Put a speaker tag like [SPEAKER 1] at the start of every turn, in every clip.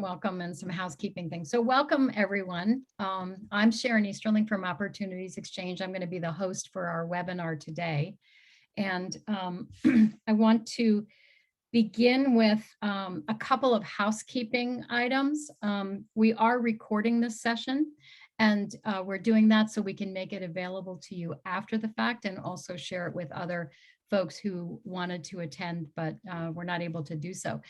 [SPEAKER 1] welcome and some housekeeping things. So welcome everyone. I'm Sharon Easterling from Opportunities Exchange. I'm going to be the host for our webinar today. And I want to begin with a couple of housekeeping items. We are recording this session, and we're doing that so we can make it available to you after the fact and also share it with other folks who wanted to attend, but were not able to do so.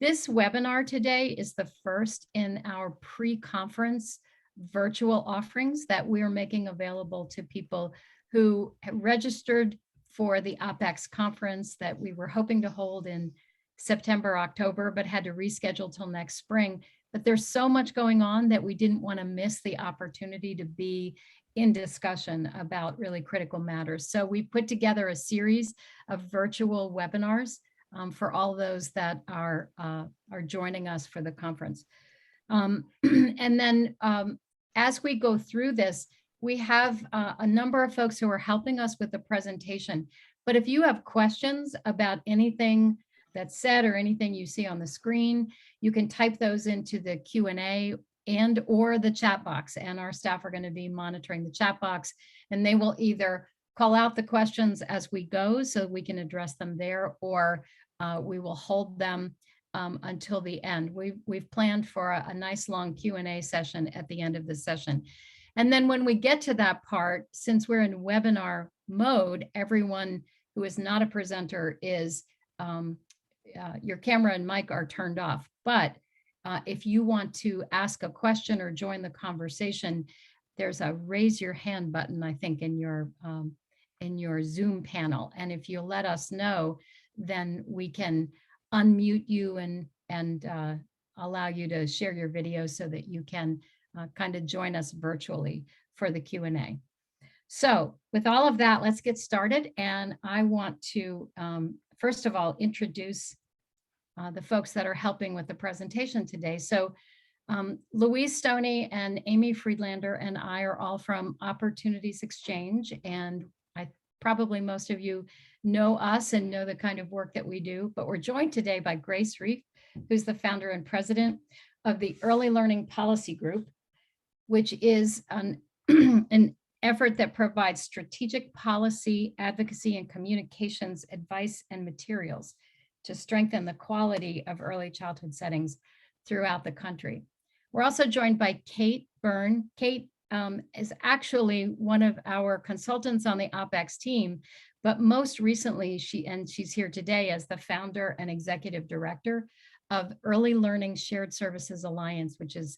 [SPEAKER 1] This webinar today is the first in our pre-conference virtual offerings that we're making available to people who have registered for the OpEx conference that we were hoping to hold in September, October, but had to reschedule till next spring. But there's so much going on that we didn't want to miss the opportunity to be in discussion about really critical matters. So we put together a series of virtual webinars for all those that are joining us for the conference. And then as we go through this, we have a number of folks who are helping us with the presentation. But if you have questions about anything that's said or anything you see on the screen, you can type those into the Q&A and or the chat box. And our staff are going to be monitoring the chat box, and they will either call out the questions as we go so we can address them there, or we will hold them until the end. We've planned for a nice long Q&A session at the end of the session. And then when we get to that part, since we're in webinar mode, everyone who is not a presenter is, your camera and mic are turned off. But if you want to ask a question or join the conversation, there's a raise your hand button, I think, in your Zoom panel. And if you let us know, then we can unmute you and allow you to share your video so that you can kind of join us virtually for the Q&A. So with all of that, let's get started. And I want to, first of all, introduce the folks that are helping with the presentation today. So Louise Stoney and Amy Friedlander and I are all from Opportunities Exchange, and probably most of you know us and know the kind of work that we do, but we're joined today by Grace Reif, who's the founder and president of the Early Learning Policy Group, which is an effort that provides strategic policy, advocacy, and communications advice and materials to strengthen the quality of early childhood settings throughout the country. We're also joined by Kate Byrne. Kate is actually one of our consultants on the OpEx team, but most recently she's here today as the founder and executive director of Early Learning Shared Services Alliance, which is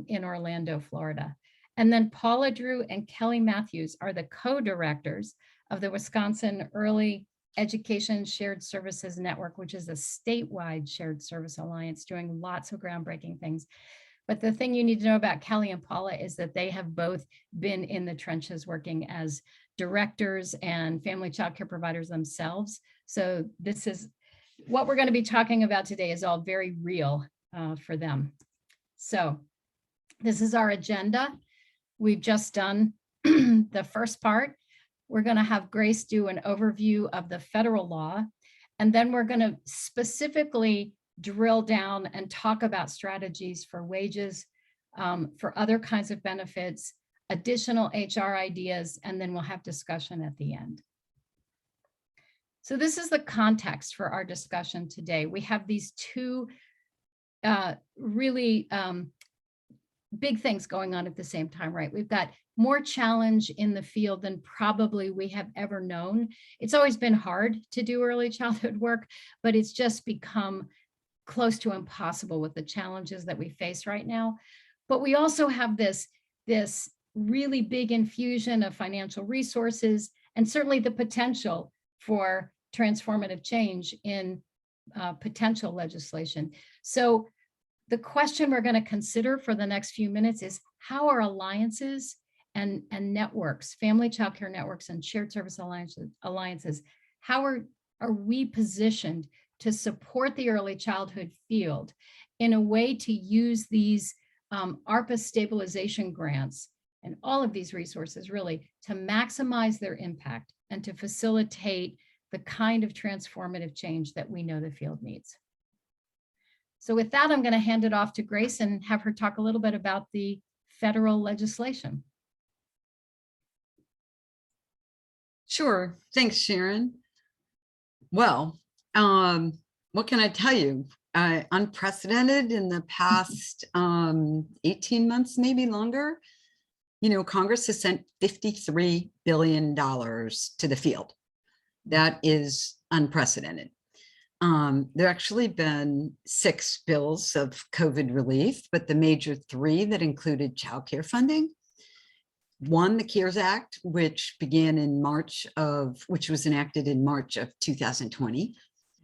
[SPEAKER 1] in Orlando, Florida. And then Paula Drew and Kelly Matthews are the co-directors of the Wisconsin Early Education Shared Services Network, which is a statewide shared service alliance doing lots of groundbreaking things. But the thing you need to know about Kelly and Paula is that they have both been in the trenches working as directors and family child care providers themselves. So this is what we're going to be talking about today is all very real for them. So this is our agenda. We've just done the first part. We're going to have Grace do an overview of the federal law, and then we're going to specifically drill down and talk about strategies for wages, for other kinds of benefits, additional HR ideas, and then we'll have discussion at the end. So this is the context for our discussion today. We have these two really big things going on at the same time, right? We've got more challenge in the field than probably we have ever known. It's always been hard to do early childhood work, but it's just become close to impossible with the challenges that we face right now. But we also have this really big infusion of financial resources and certainly the potential for transformative change in potential legislation. So the question we're going to consider for the next few minutes is how are alliances and networks, family child care networks and shared service alliances, how are we positioned to support the early childhood field in a way to use these ARPA stabilization grants and all of these resources really to maximize their impact and to facilitate the kind of transformative change that we know the field needs. So with that, I'm going to hand it off to Grace and have her talk a little bit about the federal legislation.
[SPEAKER 2] Sure. Thanks, Sharon. Well, what can I tell you? Unprecedented in the past 18 months, maybe longer. You know, Congress has sent $53 billion to the field. That is unprecedented. There actually been 6 bills of COVID relief, but the major 3 that included childcare funding. One, the CARES Act, which began in which was enacted in March of 2020.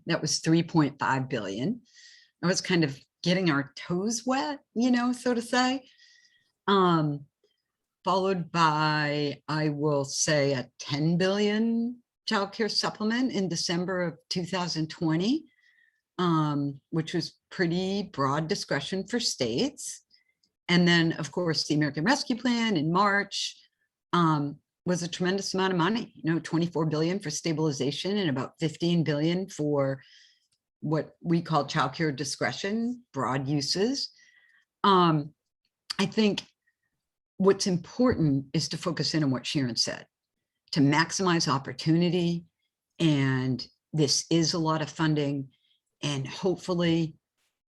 [SPEAKER 2] That was $3.5 billion. That was kind of getting our toes wet, you know, so to say. Followed by, I will say, a $10 billion childcare supplement in December of 2020, which was pretty broad discretion for states. And then, of course, the American Rescue Plan in March was a tremendous amount of money, you know, $24 billion for stabilization and about $15 billion for what we call childcare discretion, broad uses. I think what's important is to focus in on what Sharon said, to maximize opportunity. And this is a lot of funding, and hopefully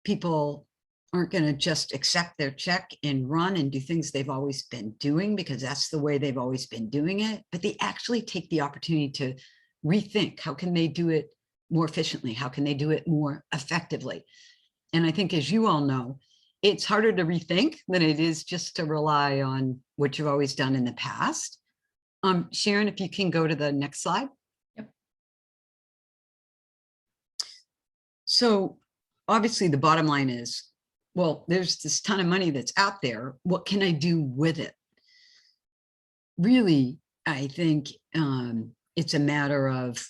[SPEAKER 2] people aren't going to just accept their check and run and do things they've always been doing because that's the way they've always been doing it, but they actually take the opportunity to rethink how can they do it more efficiently, how can they do it more effectively. And I think, as you all know, it's harder to rethink than it is just to rely on what you've always done in the past. Sharon, if you can go to the next slide.
[SPEAKER 1] Yep.
[SPEAKER 2] So obviously the bottom line is, well, there's this ton of money that's out there. What can I do with it? Really, I think it's a matter of,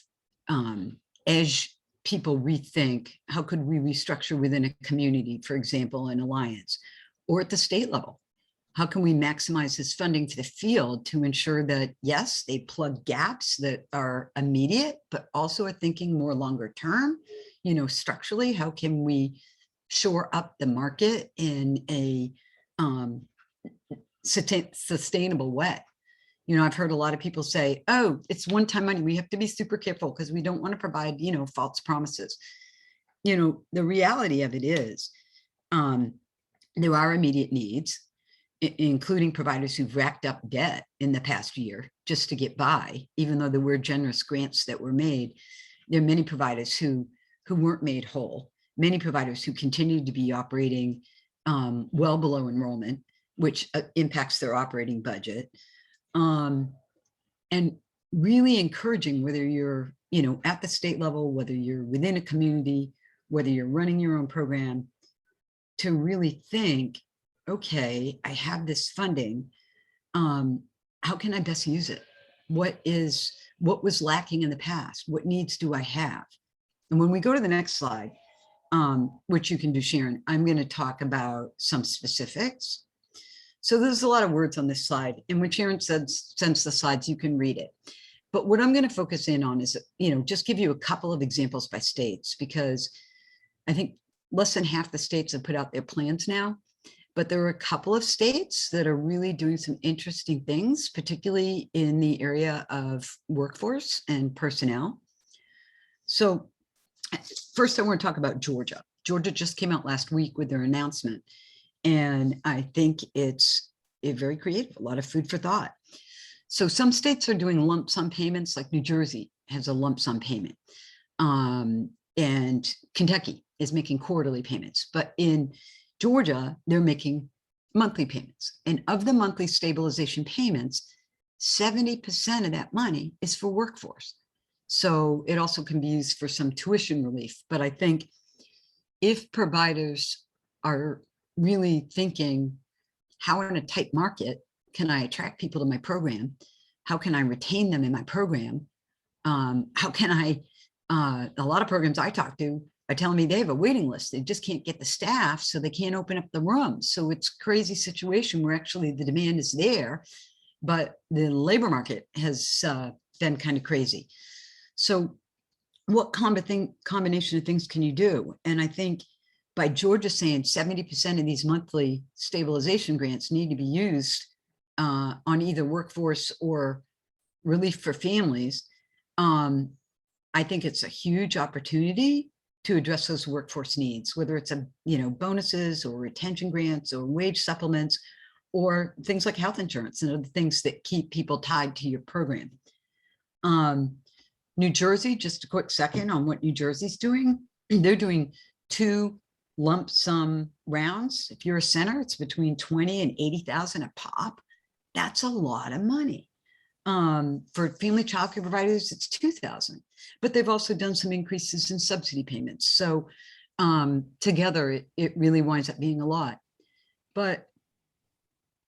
[SPEAKER 2] as people rethink, how could we restructure within a community, for example, an alliance, or at the state level? How can we maximize this funding to the field to ensure that, yes, they plug gaps that are immediate, but also are thinking more longer term, you know, structurally, how can we shore up the market in a sustainable way? You know, I've heard a lot of people say, oh, it's one-time money. We have to be super careful because we don't want to provide, you know, false promises. You know, the reality of it is there are immediate needs, including providers who've racked up debt in the past year just to get by, even though there were generous grants that were made. There are many providers who weren't made whole, many providers who continue to be operating well below enrollment, which impacts their operating budget. And really encouraging, whether you're, you know, at the state level, whether you're within a community, whether you're running your own program, to really think, okay, I have this funding. How can I best use it? What was lacking in the past? What needs do I have? And when we go to the next slide, which you can do, Sharon, I'm going to talk about some specifics. So there's a lot of words on this slide, and when Sharon sends the slides, you can read it. But what I'm going to focus in on is, you know, just give you a couple of examples by states, because I think less than half the states have put out their plans now. But there are a couple of states that are really doing some interesting things, particularly in the area of workforce and personnel. So first, I want to talk about Georgia. Georgia just came out last week with their announcement, and I think it's very creative, a lot of food for thought. So some states are doing lump sum payments, like New Jersey has a lump sum payment, and Kentucky is making quarterly payments. But in Georgia, they're making monthly payments. And of the monthly stabilization payments, 70% of that money is for workforce. So it also can be used for some tuition relief. But I think if providers are really thinking, how in a tight market can I attract people to my program? How can I retain them in my program? How can I, a lot of programs I talk to are telling me they have a waiting list. They just can't get the staff, so they can't open up the rooms. So it's a crazy situation where actually the demand is there, but the labor market has been kind of crazy. So what combination of things can you do? And I think by Georgia saying 70% of these monthly stabilization grants need to be used on either workforce or relief for families, I think it's a huge opportunity to address those workforce needs, whether it's bonuses or retention grants or wage supplements or things like health insurance and other things that keep people tied to your program. New Jersey, just a quick second on what New Jersey's doing. They're doing 2 lump sum rounds. If you're a center, it's between 20 and 80,000 a pop. That's a lot of money. For family childcare providers, it's 2,000, but they've also done some increases in subsidy payments. So together, it really winds up being a lot. But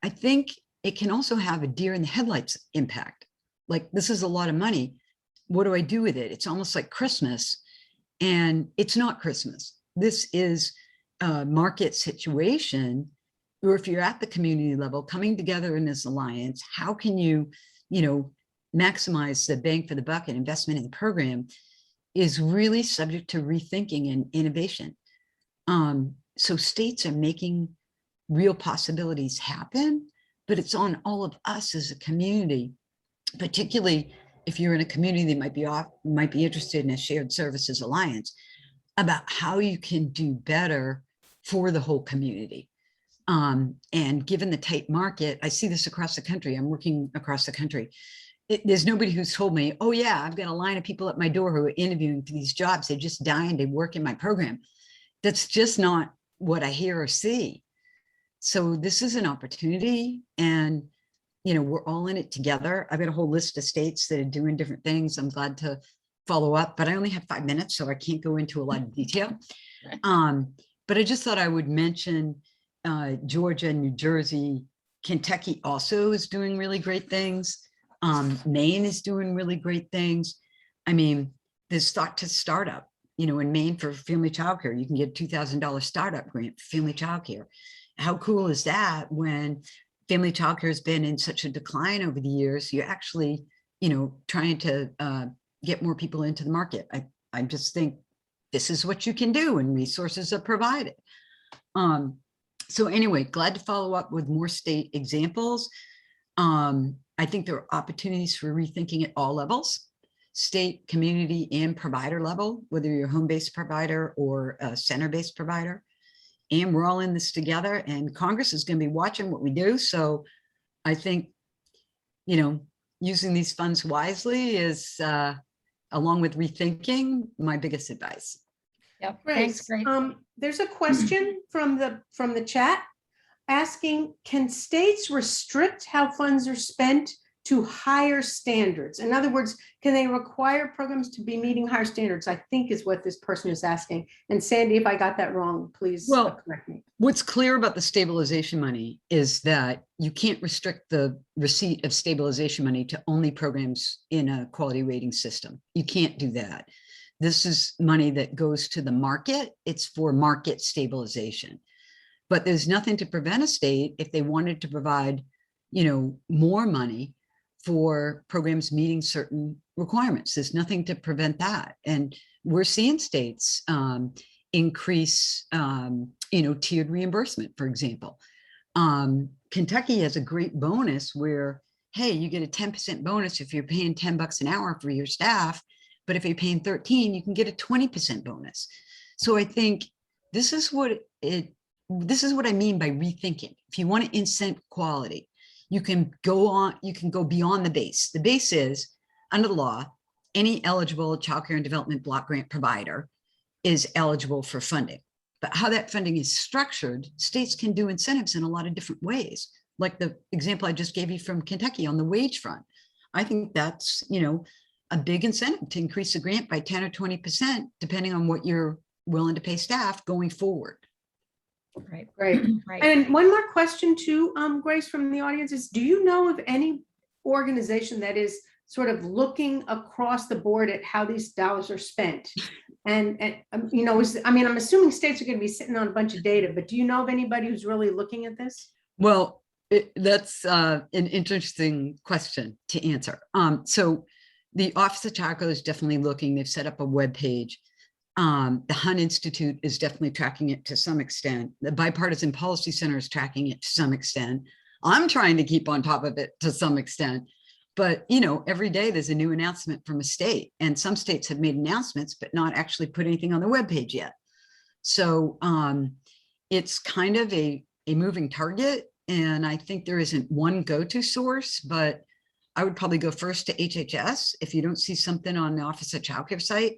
[SPEAKER 2] I think it can also have a deer in the headlights impact. Like, this is a lot of money. What do I do with it? It's almost like Christmas, and it's not Christmas. This is a market situation, or if you're at the community level, coming together in this alliance, how can you maximize the bang for the buck and investment in the program is really subject to rethinking and innovation. So states are making real possibilities happen, but it's on all of us as a community, particularly if you're in a community that might be interested in a shared services alliance, about how you can do better for the whole community. And given the tight market, I see this across the country. I'm working across the country. There's nobody who's told me, oh yeah, I've got a line of people at my door who are interviewing for these jobs. They're just dying to work in my program. That's just not what I hear or see. So this is an opportunity, and we're all in it together. I've got a whole list of states that are doing different things. I'm glad to follow up, but I only have 5 minutes, so I can't go into a lot of detail. But I just thought I would mention Georgia, New Jersey, Kentucky also is doing really great things. Maine is doing really great things. I mean, there's thought to startup, in Maine for family childcare, you can get a $2,000 startup grant for family childcare. How cool is that when family childcare has been in such a decline over the years? You're actually, trying to get more people into the market. I just think this is what you can do, and resources are provided. So anyway, glad to follow up with more state examples. I think there are opportunities for rethinking at all levels, state, community, and provider level, whether you're a home-based provider or a center-based provider. And we're all in this together, and Congress is going to be watching what we do. So I think, using these funds wisely is, along with rethinking, my biggest advice.
[SPEAKER 1] Yep.
[SPEAKER 3] Grace,
[SPEAKER 1] Thanks, great.
[SPEAKER 3] there's a question from the chat asking, can states restrict how funds are spent to higher standards? In other words, can they require programs to be meeting higher standards? I think is what this person is asking. And Sandy, if I got that wrong, please correct me.
[SPEAKER 2] What's clear about the stabilization money is that you can't restrict the receipt of stabilization money to only programs in a quality rating system. You can't do that. This is money that goes to the market. It's for market stabilization. But there's nothing to prevent a state, if they wanted to provide, more money for programs meeting certain requirements. There's nothing to prevent that. And we're seeing states increase, tiered reimbursement, for example. Kentucky has a great bonus where, hey, you get a 10% bonus if you're paying $10 an hour for your staff, but if you're paying 13, you can get a 20% bonus. So I think this is what I mean by rethinking. If you want to incent quality, you can go beyond the base. The base is, under the law, any eligible child care and development block grant provider is eligible for funding. But how that funding is structured, states can do incentives in a lot of different ways. Like the example I just gave you from Kentucky on the wage front. I think that's, a big incentive to increase the grant by 10 or 20%, depending on what you're willing to pay staff going forward.
[SPEAKER 1] Right.
[SPEAKER 3] Great.
[SPEAKER 1] Right.
[SPEAKER 3] And one more question too, Grace, from the audience is, do you know of any organization that is sort of looking across the board at how these dollars are spent? And I'm assuming states are going to be sitting on a bunch of data, but do you know of anybody who's really looking at this?
[SPEAKER 2] Well, that's an interesting question to answer. So the Office of Child Care is definitely looking. They've set up a web page. The Hunt Institute is definitely tracking it to some extent. The Bipartisan Policy Center is tracking it to some extent. I'm trying to keep on top of it to some extent. But, you know, every day there's a new announcement from a state, and some states have made announcements, but not actually put anything on their webpage yet. So it's kind of a moving target. And I think there isn't one go-to source, but I would probably go first to HHS. If you don't see something on the Office of Child Care site,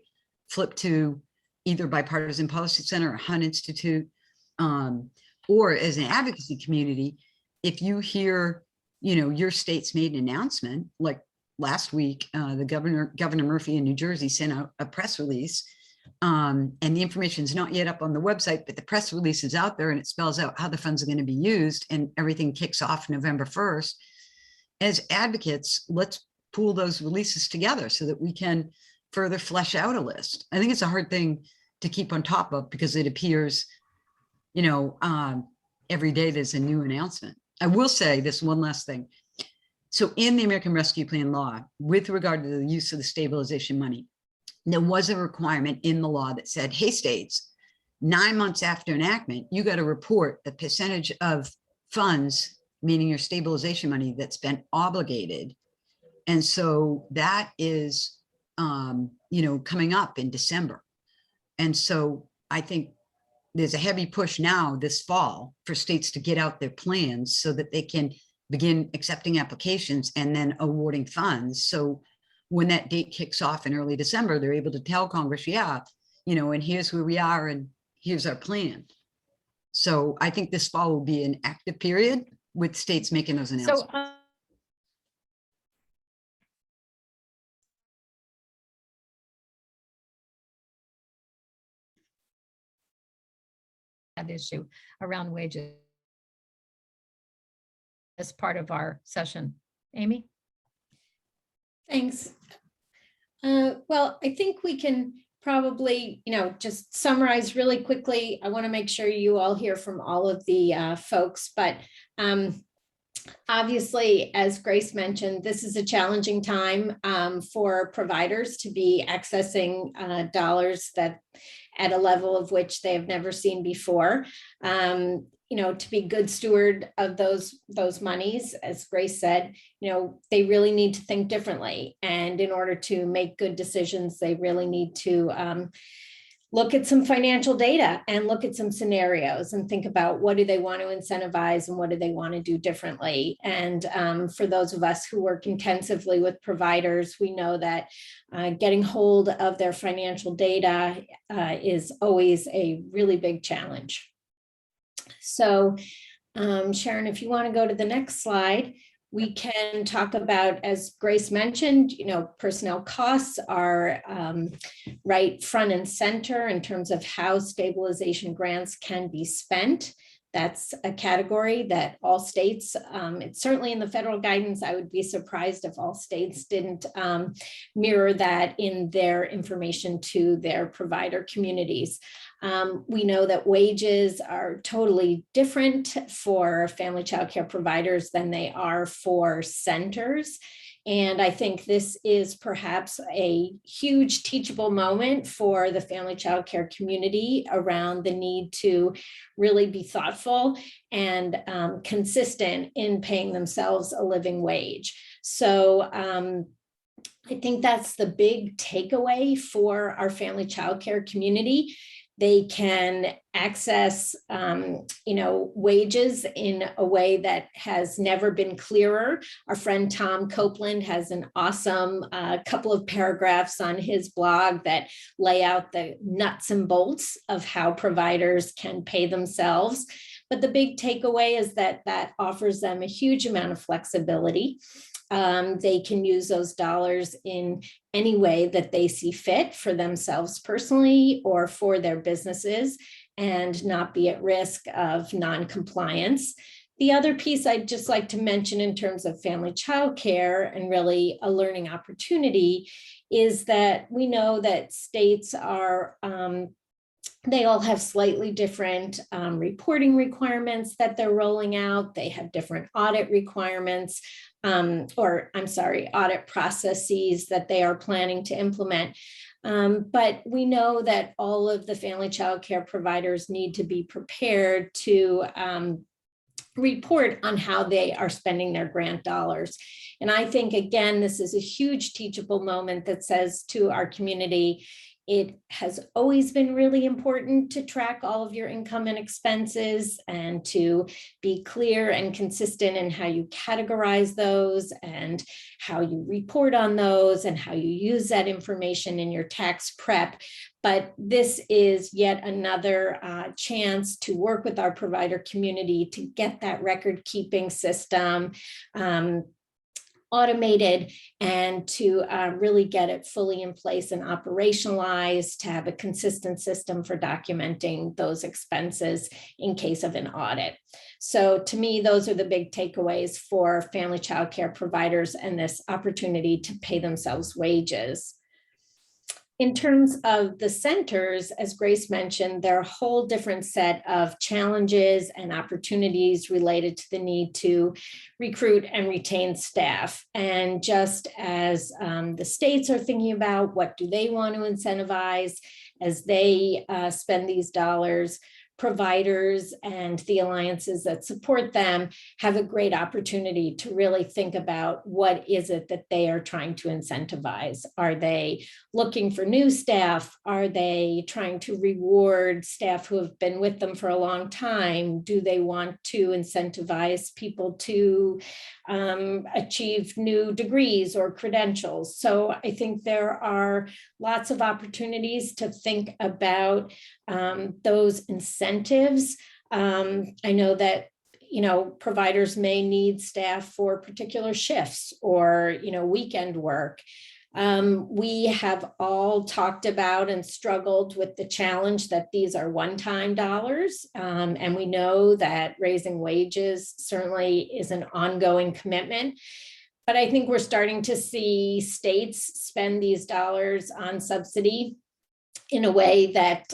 [SPEAKER 2] flip to either Bipartisan Policy Center or Hunt Institute, or as an advocacy community, if you hear, you know, your state's made an announcement, like last week, the Governor Murphy in New Jersey sent out a press release, and the information is not yet up on the website, but the press release is out there and it spells out how the funds are going to be used, and everything kicks off November 1st. As advocates, let's pool those releases together so that we can further flesh out a list. I think it's a hard thing to keep on top of because it appears, you know, every day there's a new announcement. I will say this one last thing. So in the American Rescue Plan law, with regard to the use of the stabilization money, there was a requirement in the law that said, hey, states, 9 months after enactment, you got to report the percentage of funds, meaning your stabilization money, that's been obligated. And so that is, you know, coming up in December. And so I think there's a heavy push now this fall for states to get out their plans so that they can begin accepting applications and then awarding funds. So when that date kicks off in early December, they're able to tell Congress, yeah, you know, and here's where we are and here's our plan. So I think this fall will be an active period with states making those announcements.
[SPEAKER 1] So that issue around wages as part of our session. Amy?
[SPEAKER 4] Thanks. Well, I think we can probably, you know, just summarize really quickly. I want to make sure you all hear from all of the folks, but obviously, as Grace mentioned, this is a challenging time for providers to be accessing dollars that at a level of which they have never seen before. You know, to be good steward of those monies, as Grace said, you know, they really need to think differently. And in order to make good decisions, they really need to look at some financial data and look at some scenarios and think about what do they want to incentivize and what do they want to do differently. And for those of us who work intensively with providers, we know that getting hold of their financial data is always a really big challenge. So Sharon, if you want to go to the next slide, we can talk about, as Grace mentioned, you know, personnel costs are right front and center in terms of how stabilization grants can be spent. That's a category that all states, it's certainly in the federal guidance. I would be surprised if all states didn't mirror that in their information to their provider communities. We know that wages are totally different for family child care providers than they are for centers. And I think this is perhaps a huge teachable moment for the family child care community around the need to really be thoughtful and consistent in paying themselves a living wage. So I think that's the big takeaway for our family child care community. They can access, you know, wages in a way that has never been clearer. Our friend Tom Copeland has an awesome couple of paragraphs on his blog that lay out the nuts and bolts of how providers can pay themselves. But the big takeaway is that that offers them a huge amount of flexibility. They can use those dollars in any way that they see fit for themselves personally or for their businesses and not be at risk of non-compliance. The other piece I'd just like to mention in terms of family child care and really a learning opportunity is that we know that states are they all have slightly different reporting requirements that they're rolling out. They have different audit requirements, audit processes that they are planning to implement. But we know that all of the family child care providers need to be prepared to report on how they are spending their grant dollars. And I think, again, this is a huge teachable moment that says to our community, it has always been really important to track all of your income and expenses and to be clear and consistent in how you categorize those and how you report on those and how you use that information in your tax prep. But this is yet another chance to work with our provider community to get that record keeping system automated and to really get it fully in place and operationalized, to have a consistent system for documenting those expenses in case of an audit. So to me, those are the big takeaways for family child care providers and this opportunity to pay themselves wages. In terms of the centers, as Grace mentioned, there are a whole different set of challenges and opportunities related to the need to recruit and retain staff. And just as the states are thinking about what do they want to incentivize as they spend these dollars, providers and the alliances that support them have a great opportunity to really think about what is it that they are trying to incentivize. Are they looking for new staff? Are they trying to reward staff who have been with them for a long time? Do they want to incentivize people to achieve new degrees or credentials? So I think there are lots of opportunities to think about those incentives. I know that providers may need staff for particular shifts or weekend work. We have all talked about and struggled with the challenge that these are one-time dollars. And we know that raising wages certainly is an ongoing commitment. But I think we're starting to see states spend these dollars on subsidy in a way that,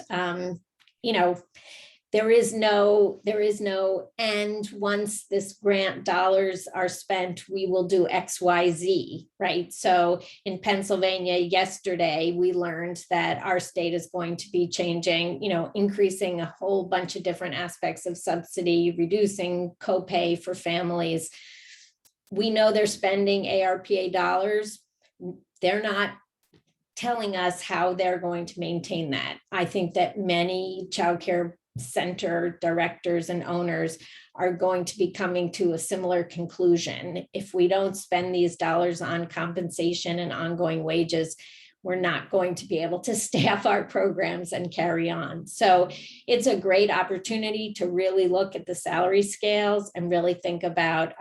[SPEAKER 4] there is no end. Once this grant dollars are spent, we will do X, Y, Z, right? So in Pennsylvania yesterday, we learned that our state is going to be changing, increasing a whole bunch of different aspects of subsidy, reducing copay for families. We know they're spending ARPA dollars. They're not telling us how they're going to maintain that. I think that many childcare center directors and owners are going to be coming to a similar conclusion. If we don't spend these dollars on compensation and ongoing wages, we're not going to be able to staff our programs and carry on. So it's a great opportunity to really look at the salary scales and really think about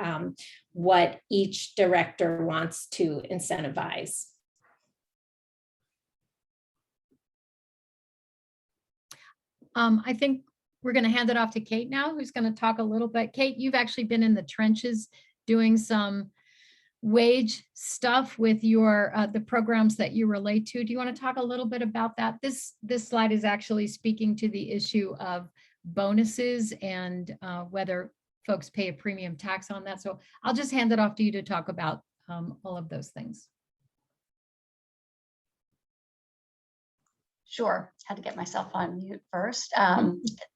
[SPEAKER 4] what each director wants to incentivize.
[SPEAKER 1] I think we're going to hand it off to Kate now, who's going to talk a little bit. Kate, you've actually been in the trenches doing some wage stuff with your the programs that you relate to. Do you want to talk a little bit about that? This slide is actually speaking to the issue of bonuses and whether folks pay a premium tax on that. So I'll just hand it off to you to talk about all of those things.
[SPEAKER 5] Sure, had to get myself on mute first.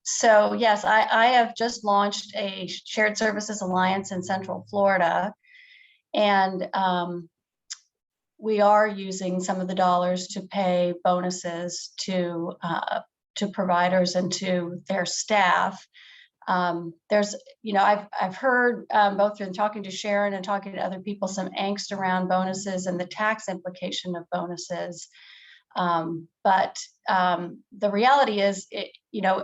[SPEAKER 5] So yes, I have just launched a shared services alliance in Central Florida, and we are using some of the dollars to pay bonuses to providers and to their staff. There's, I've heard both in talking to Sharon and talking to other people, some angst around bonuses and the tax implication of bonuses. But the reality is,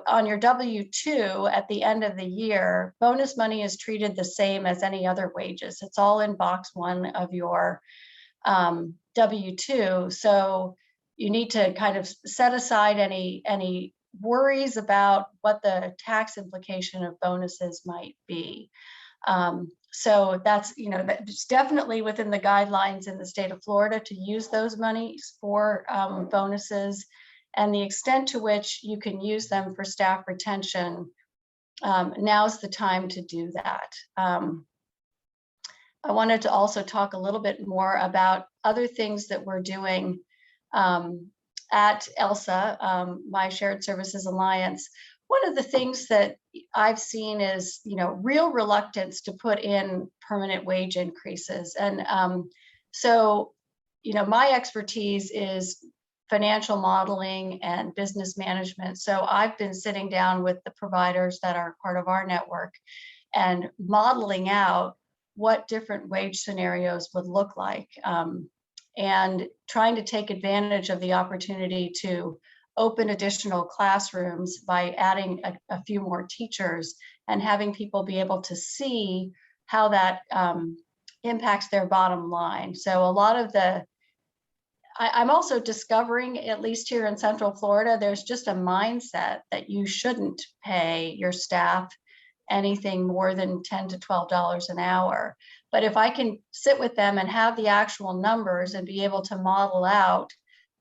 [SPEAKER 5] on your W-2 at the end of the year, bonus money is treated the same as any other wages. It's all in box 1 of your W-2. So you need to kind of set aside any worries about what the tax implication of bonuses might be. So that's, that's definitely within the guidelines in the state of Florida to use those monies for bonuses, and the extent to which you can use them for staff retention. Now's the time to do that. I wanted to also talk a little bit more about other things that we're doing at ELSA, my Shared Services Alliance, one of the things that I've seen is, real reluctance to put in permanent wage increases. And so, my expertise is financial modeling and business management. So I've been sitting down with the providers that are part of our network and modeling out what different wage scenarios would look like, and trying to take advantage of the opportunity to open additional classrooms by adding a few more teachers and having people be able to see how that impacts their bottom line. So a lot of I'm also discovering, at least here in Central Florida, there's just a mindset that you shouldn't pay your staff anything more than $10 to $12 an hour. But if I can sit with them and have the actual numbers and be able to model out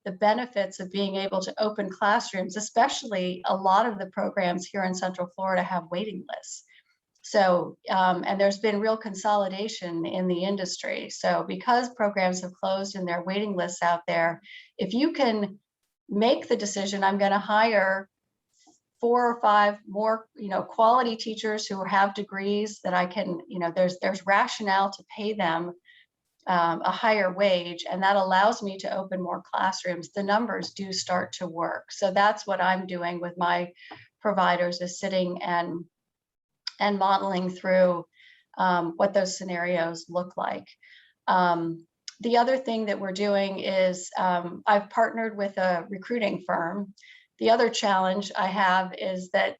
[SPEAKER 5] the benefits of being able to open classrooms, especially a lot of the programs here in Central Florida have waiting lists. So, and there's been real consolidation in the industry. So because programs have closed and there are waiting lists out there, if you can make the decision, I'm going to hire 4 or 5 more, quality teachers who have degrees that I can, there's rationale to pay them a higher wage, and that allows me to open more classrooms. The numbers do start to work. So that's what I'm doing with my providers, is sitting and modeling through what those scenarios look like. The other thing that we're doing is I've partnered with a recruiting firm. The other challenge I have is that,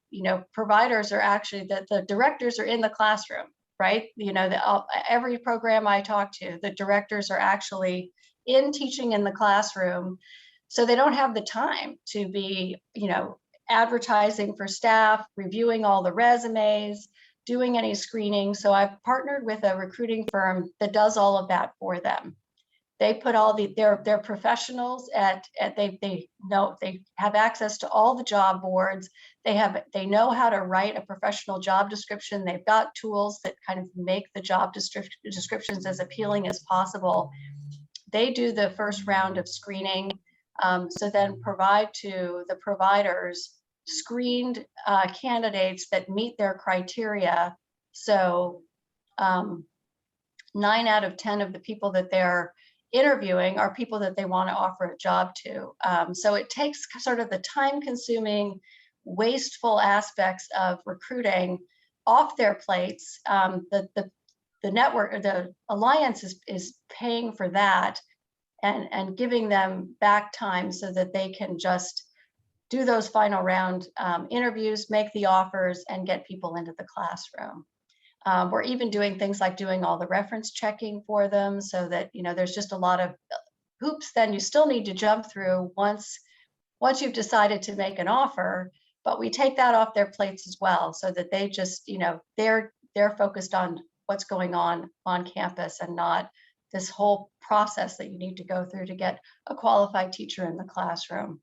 [SPEAKER 5] providers are actually, that the directors are in the classroom, right? Every program I talk to, the directors are actually in teaching in the classroom. So they don't have the time to be, advertising for staff, reviewing all the resumes, doing any screening. So I've partnered with a recruiting firm that does all of that for them. They put all their professionals they have access to all the job boards. They know how to write a professional job description. They've got tools that kind of make the job descriptions as appealing as possible. They do the first round of screening, so then provide to the providers screened candidates that meet their criteria. So 9 out of 10 of the people that they're interviewing are people that they want to offer a job to. So it takes sort of the time-consuming, wasteful aspects of recruiting off their plates. The network, or the alliance, is paying for that and giving them back time so that they can just do those final round interviews, make the offers, and get people into the classroom. We're even doing things like doing all the reference checking for them, so that, there's just a lot of hoops then you still need to jump through once you've decided to make an offer, but we take that off their plates as well, so that they just, they're focused on what's going on campus, and not this whole process that you need to go through to get a qualified teacher in the classroom.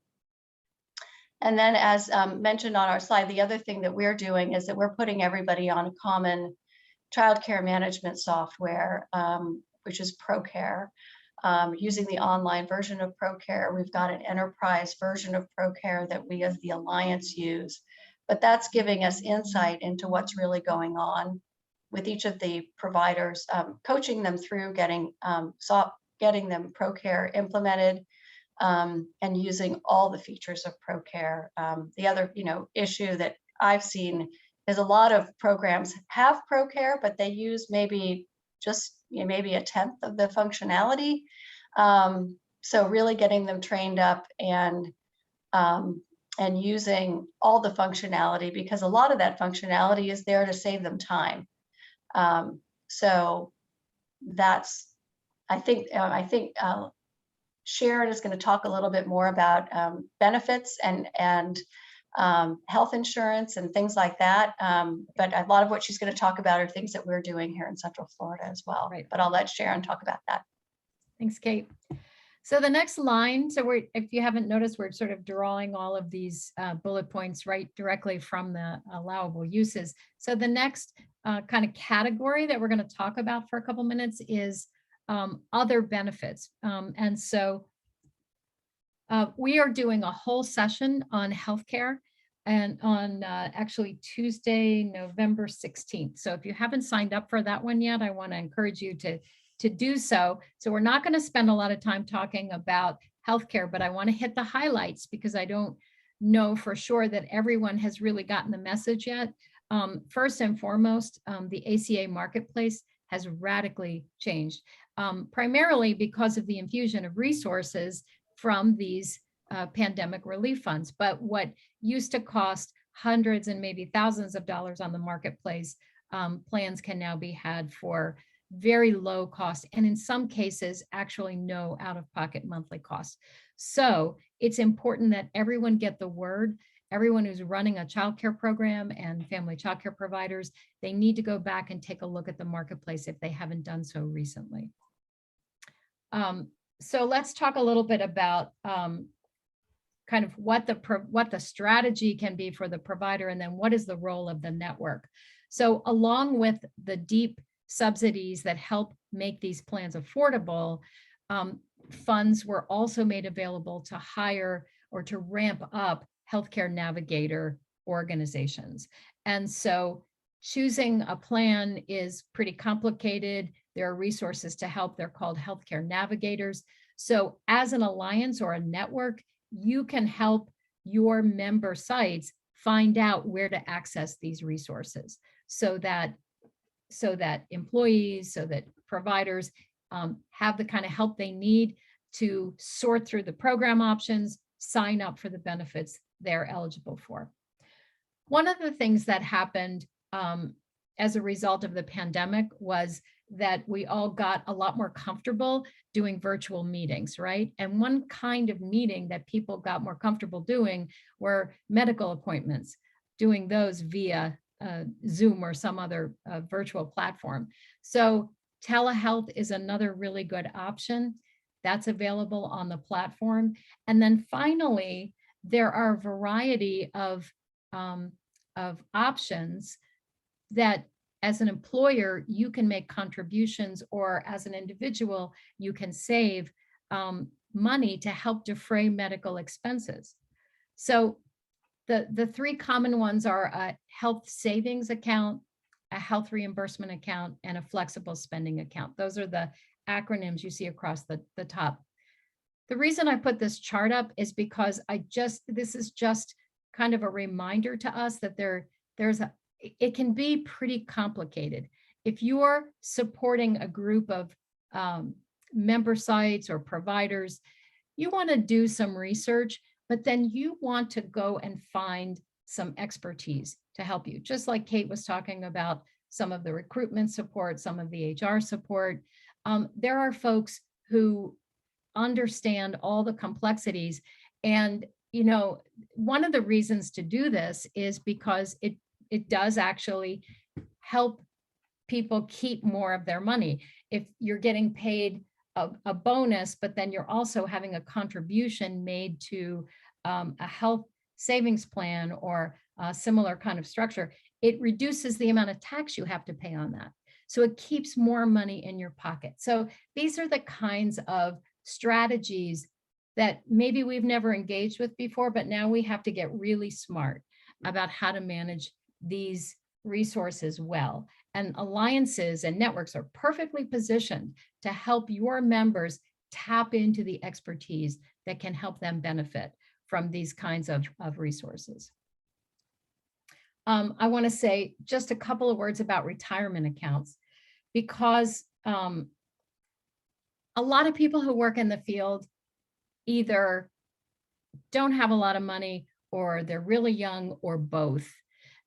[SPEAKER 5] And then, as mentioned on our slide, the other thing that we're doing is that we're putting everybody on a common childcare management software, which is ProCare, using the online version of ProCare. We've got an enterprise version of ProCare that we as the Alliance use, but that's giving us insight into what's really going on with each of the providers, coaching them through getting them ProCare implemented, and using all the features of ProCare. The other, issue that I've seen is a lot of programs have ProCare, but they use maybe just maybe a tenth of the functionality. So really getting them trained up and using all the functionality, because a lot of that functionality is there to save them time. So that's, I think Sharon is going to talk a little bit more about benefits and health insurance and things like that. But a lot of what she's going to talk about are things that we're doing here in Central Florida as well.
[SPEAKER 1] Right.
[SPEAKER 5] But I'll let Sharon talk about that.
[SPEAKER 1] Thanks, Kate. So the next line, so if you haven't noticed, we're sort of drawing all of these bullet points right directly from the allowable uses. So the next kind of category that we're going to talk about for a couple minutes is other benefits. And so We are doing a whole session on healthcare and on actually Tuesday, November 16th. So if you haven't signed up for that one yet, I want to encourage you to do so. So we're not going to spend a lot of time talking about healthcare, but I want to hit the highlights because I don't know for sure that everyone has really gotten the message yet. First and foremost, the ACA marketplace has radically changed, primarily because of the infusion of resources from these pandemic relief funds. But what used to cost hundreds and maybe thousands of dollars on the marketplace, plans can now be had for very low cost, and in some cases, actually no out-of-pocket monthly costs. So it's important that everyone get the word. Everyone who's running a childcare program and family childcare providers, they need to go back and take a look at the marketplace if they haven't done so recently. So let's talk a little bit about kind of what the strategy can be for the provider, and then what is the role of the network. So along with the deep subsidies that help make these plans affordable, funds were also made available to hire or to ramp up healthcare navigator organizations. And so choosing a plan is pretty complicated. There are resources to help. They're called healthcare navigators. So as an alliance or a network, you can help your member sites find out where to access these resources so that employees, so that providers have the kind of help they need to sort through the program options, sign up for the benefits they're eligible for. One of the things that happened as a result of the pandemic was that we all got a lot more comfortable doing virtual meetings, right? And one kind of meeting that people got more comfortable doing were medical appointments, doing those via Zoom or some other virtual platform. So telehealth is another really good option that's available on the platform. And then finally, there are a variety of options that as an employer, you can make contributions, or as an individual, you can save money to help defray medical expenses. So the three common ones are a health savings account, a health reimbursement account, and a flexible spending account. Those are the acronyms you see across the top. The reason I put this chart up is because this is just kind of a reminder to us that it can be pretty complicated. If you're supporting a group of member sites or providers, you want to do some research, but then you want to go and find some expertise to help you. Just like Kate was talking about some of the recruitment support, some of the HR support. There are folks who understand all the complexities. And, you know, one of the reasons to do this is because it does actually help people keep more of their money. If you're getting paid a bonus, but then you're also having a contribution made to a health savings plan or a similar kind of structure, it reduces the amount of tax you have to pay on that. So it keeps more money in your pocket. So these are the kinds of strategies that maybe we've never engaged with before, but now we have to get really smart about how to manage these resources well. And alliances and networks are perfectly positioned to help your members tap into the expertise that can help them benefit from these kinds of resources. I want to say just a couple of words about retirement accounts, because a lot of people who work in the field either don't have a lot of money, or they're really young, or both.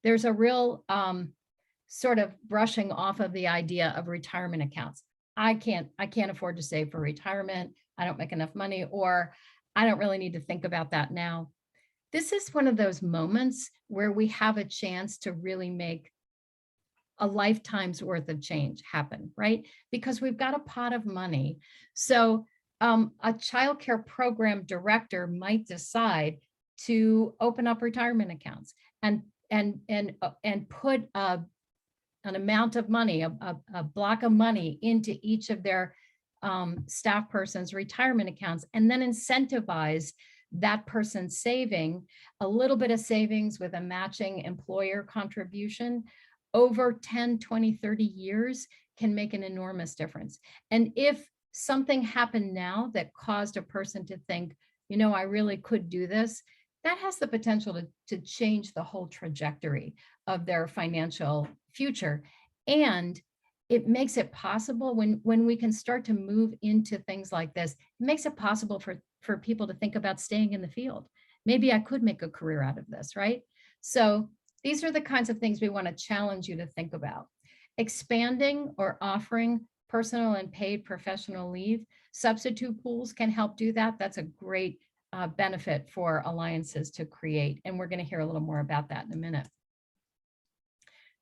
[SPEAKER 1] There's a real sort of brushing off of the idea of retirement accounts. I can't afford to save for retirement. I don't make enough money, or I don't really need to think about that now. This is one of those moments where we have a chance to really make a lifetime's worth of change happen, right? Because we've got a pot of money. So a childcare program director might decide to open up retirement accounts and put an amount of money, a block of money into each of their staff person's retirement accounts, and then incentivize that person saving a little bit of savings with a matching employer contribution over 10, 20, 30 years can make an enormous difference. And if something happened now that caused a person to think, you know, I really could do this, that has the potential to change the whole trajectory of their financial future. And it makes it possible when we can start to move into things like this, it makes it possible for people to think about staying in the field. Maybe I could make a career out of this, right? So these are the kinds of things we want to challenge you to think about. Expanding or offering personal and paid professional leave. Substitute pools can help do that. That's a great benefit for alliances to create. And we're going to hear a little more about that in a minute.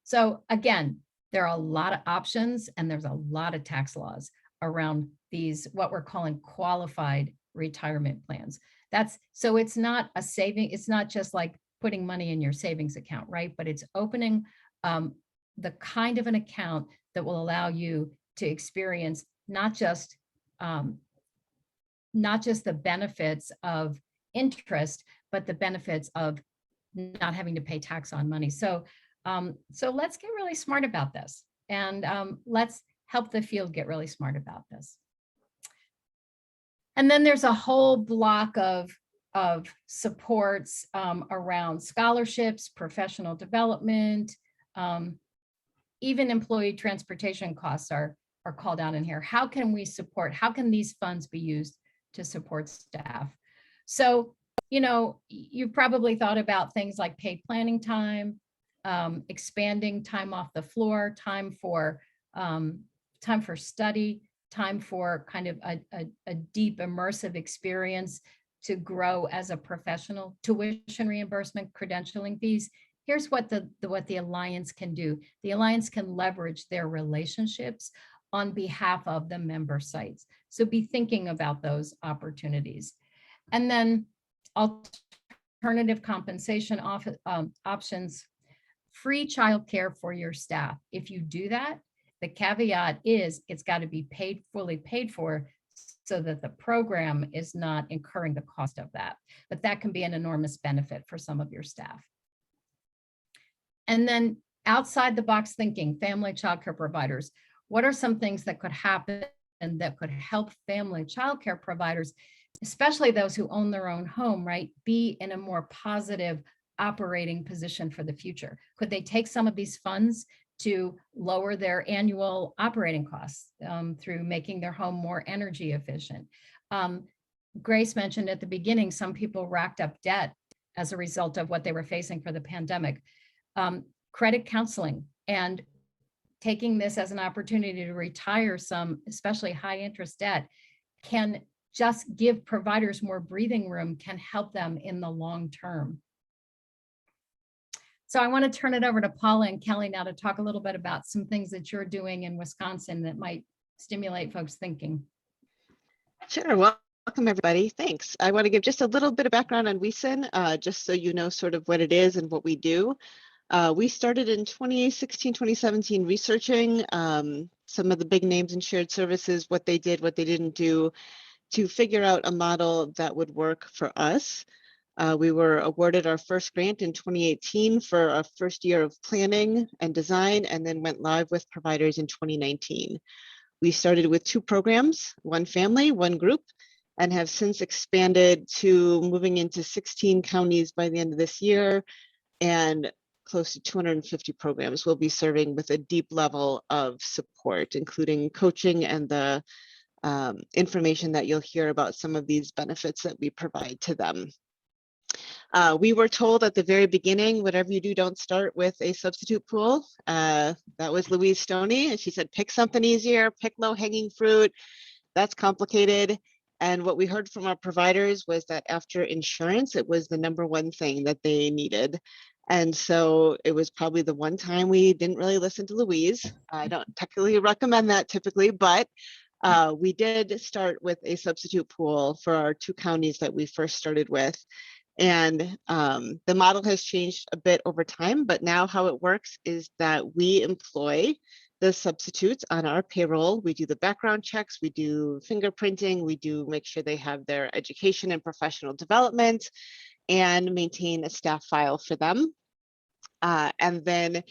[SPEAKER 1] So again, there are a lot of options and there's a lot of tax laws around these, what we're calling qualified retirement plans. So it's not a saving, it's not just like putting money in your savings account, right? But it's opening the kind of an account that will allow you to experience not just the benefits of interest, but the benefits of not having to pay tax on money. So let's get really smart about this, and let's help the field get really smart about this. And then there's a whole block of supports around scholarships, professional development, even employee transportation costs are called out in here. How can we support, how can these funds be used to support staff? So, you know, you've probably thought about things like paid planning time, expanding time off the floor, time for study, time for kind of a deep immersive experience to grow as a professional, tuition reimbursement, credentialing fees. Here's what the Alliance can do. The Alliance can leverage their relationships on behalf of the member sites. So be thinking about those opportunities. And then alternative compensation options, free childcare for your staff. If you do that, the caveat is it's got to be fully paid for so that the program is not incurring the cost of that. But that can be an enormous benefit for some of your staff. And then outside the box thinking, family childcare providers, what are some things that could happen and that could help family childcare providers, especially those who own their own home, right, be in a more positive operating position for the future? Could they take some of these funds to lower their annual operating costs through making their home more energy efficient? Grace mentioned at the beginning, some people racked up debt as a result of what they were facing for the pandemic. Credit counseling and taking this as an opportunity to retire some, especially high interest debt, can just give providers more breathing room, can help them in the long term. So I want to turn it over to Paula and Kelly now to talk a little bit about some things that you're doing in Wisconsin that might stimulate folks' thinking.
[SPEAKER 6] Sure. Welcome, everybody. Thanks. I want to give just a little bit of background on WESN, just so you know sort of what it is and what we do. We started in 2016, 2017, researching some of the big names in shared services, what they did, what they didn't do, to figure out a model that would work for us. We were awarded our first grant in 2018 for our first year of planning and design, and then went live with providers in 2019. We started with 2 programs, one family, one group, and have since expanded to moving into 16 counties by the end of this year, and close to 250 programs we'll be serving with a deep level of support, including coaching and the information that you'll hear about some of these benefits that we provide to them. We were told at the very beginning, whatever you do, don't start with a substitute pool. That was Louise Stoney, and she said, pick something easier, pick low-hanging fruit. That's complicated. And what we heard from our providers was that after insurance, it was the #1 thing that they needed. And so it was probably the one time we didn't really listen to Louise. I don't technically recommend that typically, but we did start with a substitute pool for our 2 counties that we first started with. And the model has changed a bit over time, but now how it works is that we employ the substitutes on our payroll. We do the background checks, we do fingerprinting, we do make sure they have their education and professional development, and maintain a staff file for them. And then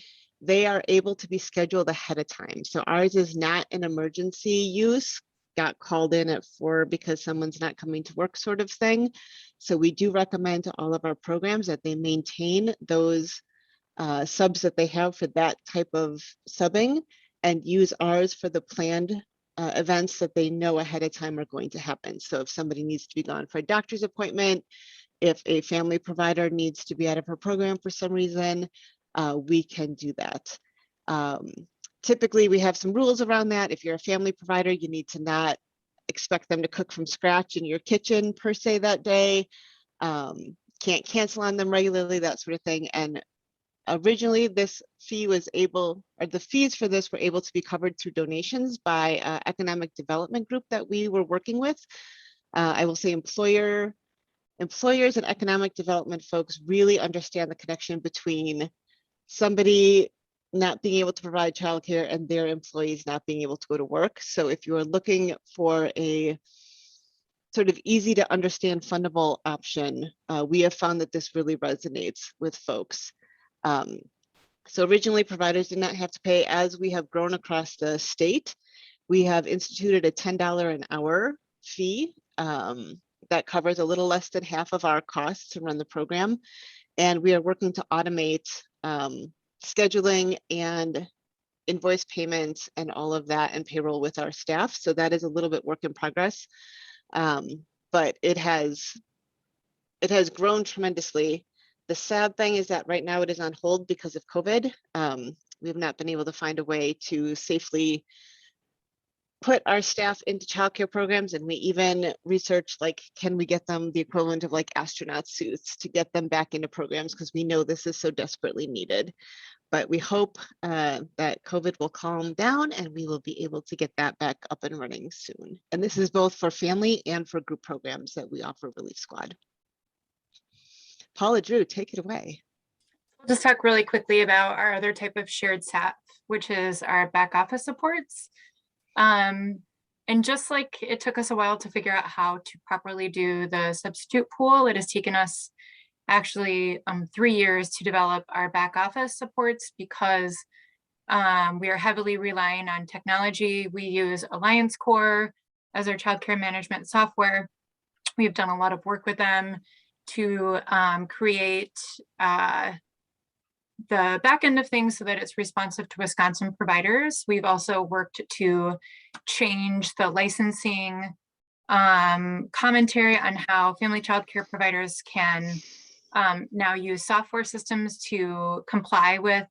[SPEAKER 6] they are able to be scheduled ahead of time. So ours is not an emergency use, got called in at 4 because someone's not coming to work sort of thing. So we do recommend to all of our programs that they maintain those subs that they have for that type of subbing and use ours for the planned events that they know ahead of time are going to happen. So if somebody needs to be gone for a doctor's appointment, if a family provider needs to be out of her program for some reason, we can do that. Typically, we have some rules around that. If you're a family provider, you need to not expect them to cook from scratch in your kitchen per se that day. Can't cancel on them regularly, that sort of thing. And originally, this fee was able, or the fees for this were able to be covered through donations by economic development group that we were working with. I will say employers and economic development folks really understand the connection between somebody not being able to provide childcare and their employees not being able to go to work. So if you are looking for a sort of easy to understand fundable option, we have found that this really resonates with folks. So originally providers did not have to pay. As we have grown across the state, we have instituted a $10 an hour fee that covers a little less than half of our costs to run the program. And we are working to automate scheduling and invoice payments and all of that and payroll with our staff. So that is a little bit work in progress, but it has grown tremendously. The sad thing is that right now it is on hold because of COVID. We've not been able to find a way to safely put our staff into childcare programs, and we even researched, like, can we get them the equivalent of like astronaut suits to get them back into programs, because we know this is so desperately needed. But we hope that COVID will calm down and we will be able to get that back up and running soon. And this is both for family and for group programs that we offer Relief Squad. Paula Drew, take it away.
[SPEAKER 7] We'll just talk really quickly about our other type of shared staff, which is our back office supports. And just like it took us a while to figure out how to properly do the substitute pool, it has taken us actually 3 years to develop our back office supports, because we are heavily relying on technology. We use Alliance Core as our childcare management software. We've done a lot of work with them to create the back end of things so that it's responsive to Wisconsin providers. We've also worked to change the licensing commentary on how family childcare providers can now use software systems to comply with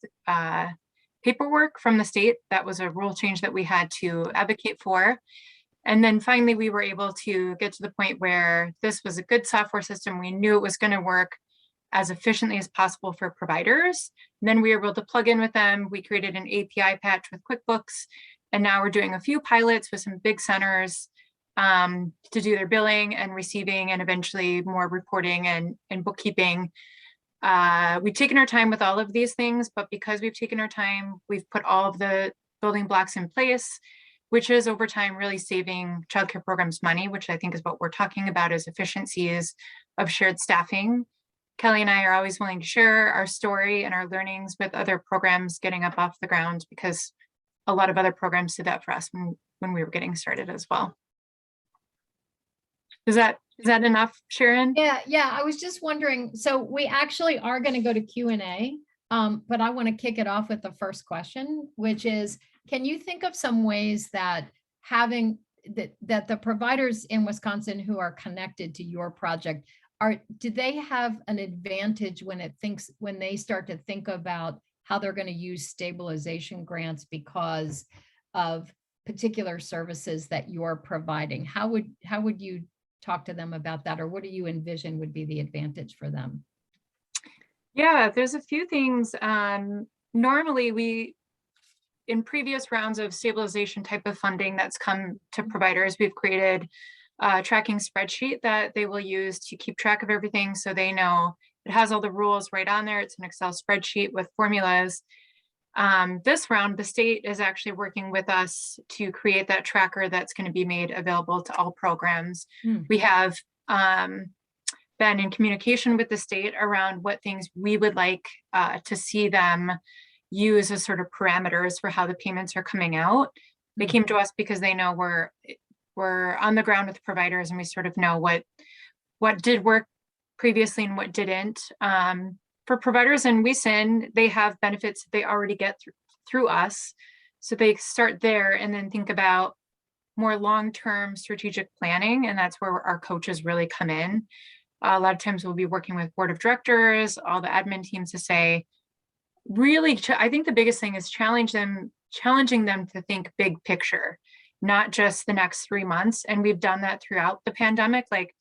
[SPEAKER 7] paperwork from the state. That was a rule change that we had to advocate for. And then finally, we were able to get to the point where this was a good software system. We knew it was going to work as efficiently as possible for providers. And then we were able to plug in with them. We created an API patch with QuickBooks, and now we're doing a few pilots with some big centers to do their billing and receiving, and eventually more reporting and bookkeeping. We've taken our time with all of these things, but because we've taken our time, we've put all of the building blocks in place, which is over time really saving childcare programs money, which I think is what we're talking about, is efficiencies of shared staffing. Kelly and I are always willing to share our story and our learnings with other programs getting up off the ground, because a lot of other programs did that for us when we were getting started as well. Is that enough, Sharon?
[SPEAKER 1] Yeah. I was just wondering, so we actually are going to go to Q&A, but I want to kick it off with the first question, which is, can you think of some ways that having that the providers in Wisconsin who are connected to your project do they have an advantage when they start to think about how they're going to use stabilization grants because of particular services that you're providing? How would you talk to them about that, or what do you envision would be the advantage for them?
[SPEAKER 7] Yeah, there's a few things. Normally, in previous rounds of stabilization type of funding that's come to providers, we've created a tracking spreadsheet that they will use to keep track of everything, so they know it has all the rules right on there. It's an Excel spreadsheet with formulas. This round, the state is actually working with us to create that tracker that's going to be made available to all programs. We have been in communication with the state around what things we would like to see them use as sort of parameters for how the payments are coming out. They came to us because they know we're on the ground with providers, and we sort of know what did work previously and what didn't. For providers in WESN, they have benefits that they already get through us. So they start there and then think about more long-term strategic planning. And that's where our coaches really come in. A lot of times we'll be working with board of directors, all the admin teams to say, really, I think the biggest thing is challenging them to think big picture, not just the next 3 months. And we've done that throughout the pandemic. Like,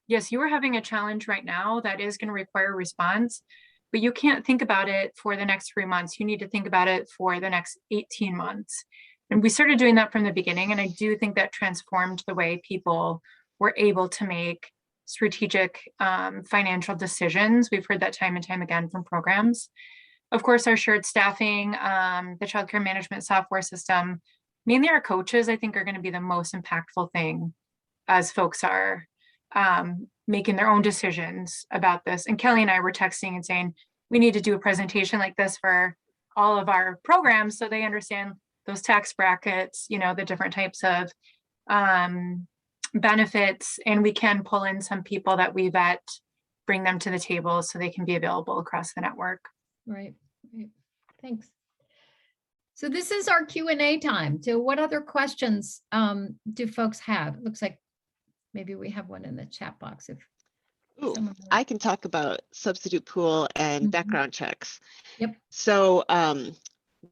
[SPEAKER 7] yes, you are having a challenge right now that is going to require a response, but you can't think about it for the next 3 months. You need to think about it for the next 18 months. And we started doing that from the beginning. And I do think that transformed the way people were able to make strategic financial decisions. We've heard that time and time again from programs. Of course, our shared staffing, the childcare management software system, mainly our coaches, I think, are going to be the most impactful thing as folks are making their own decisions about this. And Kelly and I were texting and saying, we need to do a presentation like this for all of our programs so they understand those tax brackets, the different types of benefits, and we can pull in some people that we vet, bring them to the table so they can be available across the network.
[SPEAKER 1] Right. Thanks. So this is our Q&A time. So what other questions do folks have? It looks like maybe we have one in the chat box.
[SPEAKER 6] Ooh, I can talk about substitute pool and background checks.
[SPEAKER 1] Yep.
[SPEAKER 6] So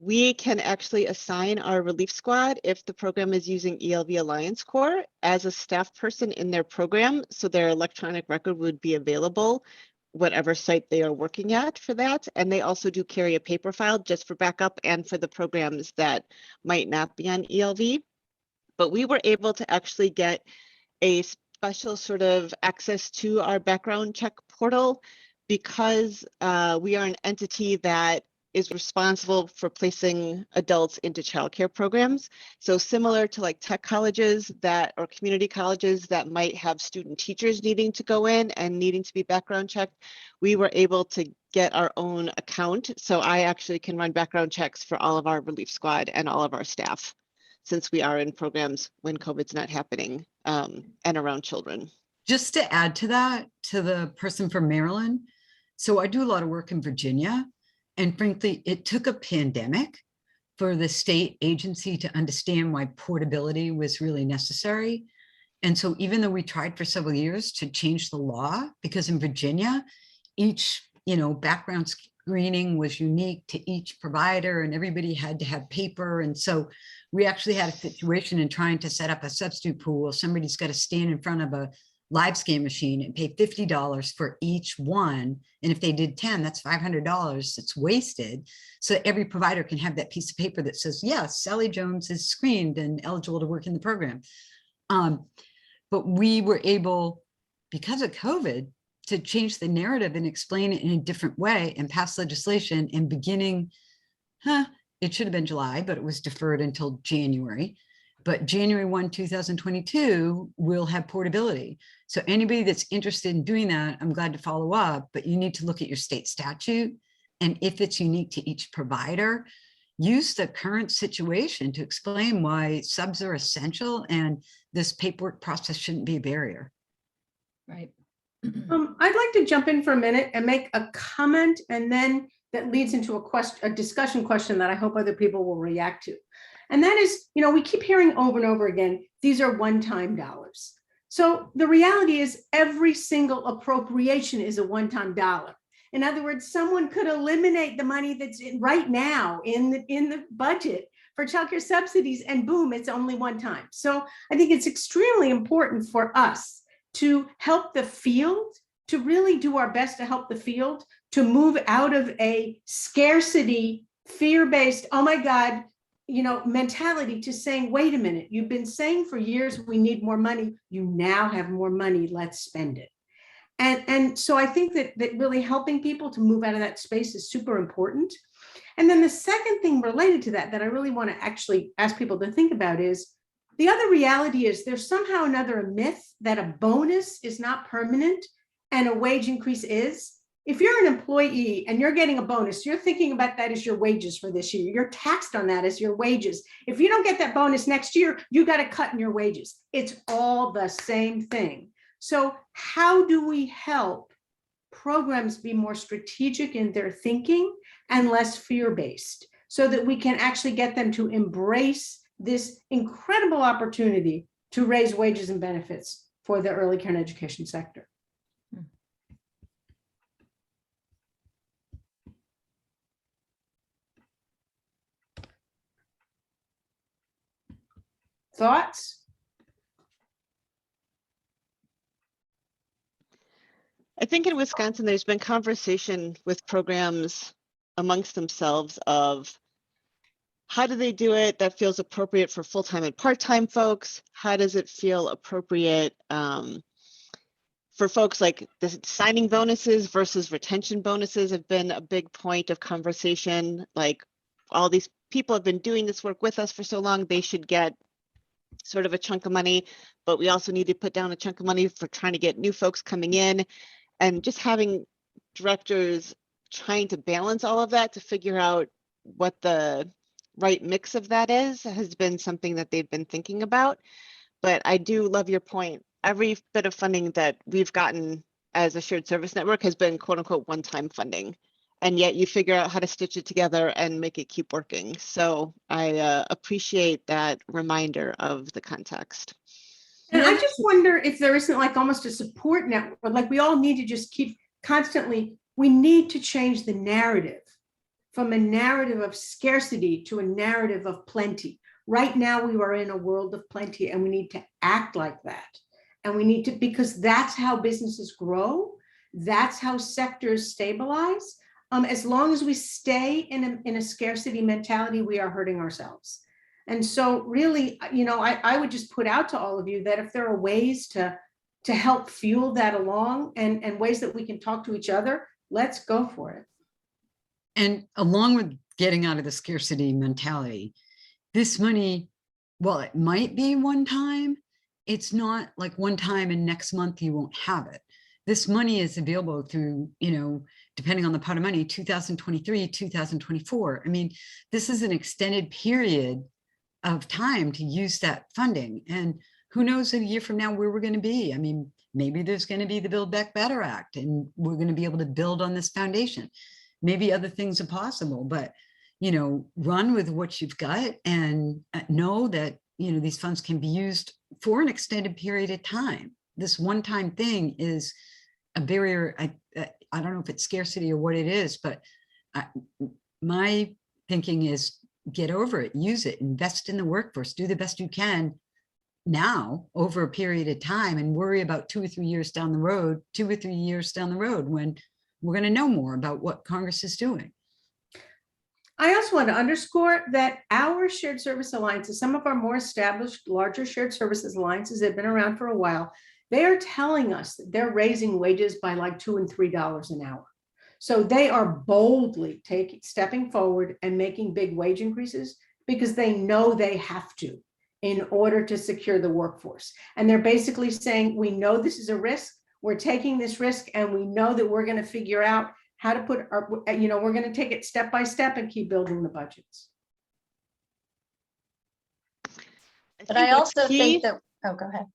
[SPEAKER 6] we can actually assign our relief squad if the program is using ELV Alliance Corps as a staff person in their program. So their electronic record would be available, whatever site they are working at for that. And they also do carry a paper file just for backup and for the programs that might not be on ELV. But we were able to actually get a special sort of access to our background check portal because we are an entity that is responsible for placing adults into childcare programs. So similar to like tech colleges or community colleges that might have student teachers needing to go in and needing to be background checked, we were able to get our own account. So I actually can run background checks for all of our relief squad and all of our staff, since we are in programs when COVID's not happening and around children.
[SPEAKER 2] Just to add to that, to the person from Maryland. So I do a lot of work in Virginia. And frankly, it took a pandemic for the state agency to understand why portability was really necessary. And so even though we tried for several years to change the law, because in Virginia, each background screening was unique to each provider and everybody had to have paper. And so we actually had a situation in trying to set up a substitute pool. Somebody's got to stand in front of a live scan machine and pay $50 for each one. And if they did 10, that's $500 that's wasted. So every provider can have that piece of paper that says, yes, Sally Jones is screened and eligible to work in the program. But we were able, because of COVID, to change the narrative and explain it in a different way and pass legislation. And beginning, it should have been July, but it was deferred until January. But January 1, 2022, we'll have portability. So anybody that's interested in doing that, I'm glad to follow up, but you need to look at your state statute. And if it's unique to each provider, use the current situation to explain why subs are essential and this paperwork process shouldn't be a barrier.
[SPEAKER 1] Right.
[SPEAKER 3] I'd like to jump in for a minute and make a comment, and then that leads into a discussion question that I hope other people will react to. And that is, we keep hearing over and over again, these are one-time dollars. So the reality is every single appropriation is a one-time dollar. In other words, someone could eliminate the money that's right now in the budget for childcare subsidies, and boom, it's only one time. So I think it's extremely important for us to help the field, to really do our best to help the field to move out of a scarcity, fear-based, oh my God, mentality, to saying, wait a minute, you've been saying for years, we need more money. You now have more money, let's spend it. And so I think that really helping people to move out of that space is super important. And then the second thing related to that I really want to actually ask people to think about is the other reality is there's somehow another myth that a bonus is not permanent and a wage increase is. If you're an employee and you're getting a bonus, you're thinking about that as your wages for this year. You're taxed on that as your wages. If you don't get that bonus next year, you got to cut in your wages. It's all the same thing. So how do we help programs be more strategic in their thinking and less fear-based so that we can actually get them to embrace this incredible opportunity to raise wages and benefits for the early care and education sector? Thoughts?
[SPEAKER 6] I think in Wisconsin, there's been conversation with programs amongst themselves of how do they do it that feels appropriate for full-time and part-time folks? How does it feel appropriate for folks like the signing bonuses versus retention bonuses have been a big point of conversation. Like all these people have been doing this work with us for so long, they should get sort of a chunk of money, but we also need to put down a chunk of money for trying to get new folks coming in, and just having directors trying to balance all of that to figure out what the right mix of that is has been something that they've been thinking about. But I do love your point. Every bit of funding that we've gotten as a shared service network has been quote unquote one-time funding. And yet you figure out how to stitch it together and make it keep working. So I appreciate that reminder of the context.
[SPEAKER 3] And I just wonder if there isn't like almost a support network, like we all need to just keep constantly, we need to change the narrative from a narrative of scarcity to a narrative of plenty. Right now we are in a world of plenty and we need to act like that. And we need to, because that's how businesses grow. That's how sectors stabilize. As long as we stay in a scarcity mentality, we are hurting ourselves. And so really, you know, I would just put out to all of you that if there are ways to help fuel that along and ways that we can talk to each other, let's go for it.
[SPEAKER 2] And along with getting out of the scarcity mentality, this money, while it might be one time, it's not like one time and next month you won't have it. This money is available through, you know, depending on the pot of money, 2023, 2024. I mean, this is an extended period of time to use that funding. And who knows a year from now where we're going to be. I mean, maybe there's going to be the Build Back Better Act and we're going to be able to build on this foundation. Maybe other things are possible, but, you know, run with what you've got and know that, you know, these funds can be used for an extended period of time. This one-time thing is a barrier. I don't know if it's scarcity or what it is, but my thinking is get over it, use it, invest in the workforce, do the best you can now over a period of time and worry about 2 or 3 years down the road, when we're going to know more about what Congress is doing.
[SPEAKER 3] I also want to underscore that our shared service alliances, some of our more established, larger shared services alliances that have been around for a while, they are telling us that they're raising wages by like $2 and $3 an hour. So they are boldly stepping forward and making big wage increases because they know they have to in order to secure the workforce. And they're basically saying, we know this is a risk, we're taking this risk, and we know that we're going to figure out how to put our, you know, we're going to take it step by step and keep building the budgets.
[SPEAKER 5] But I also think that, oh, go ahead.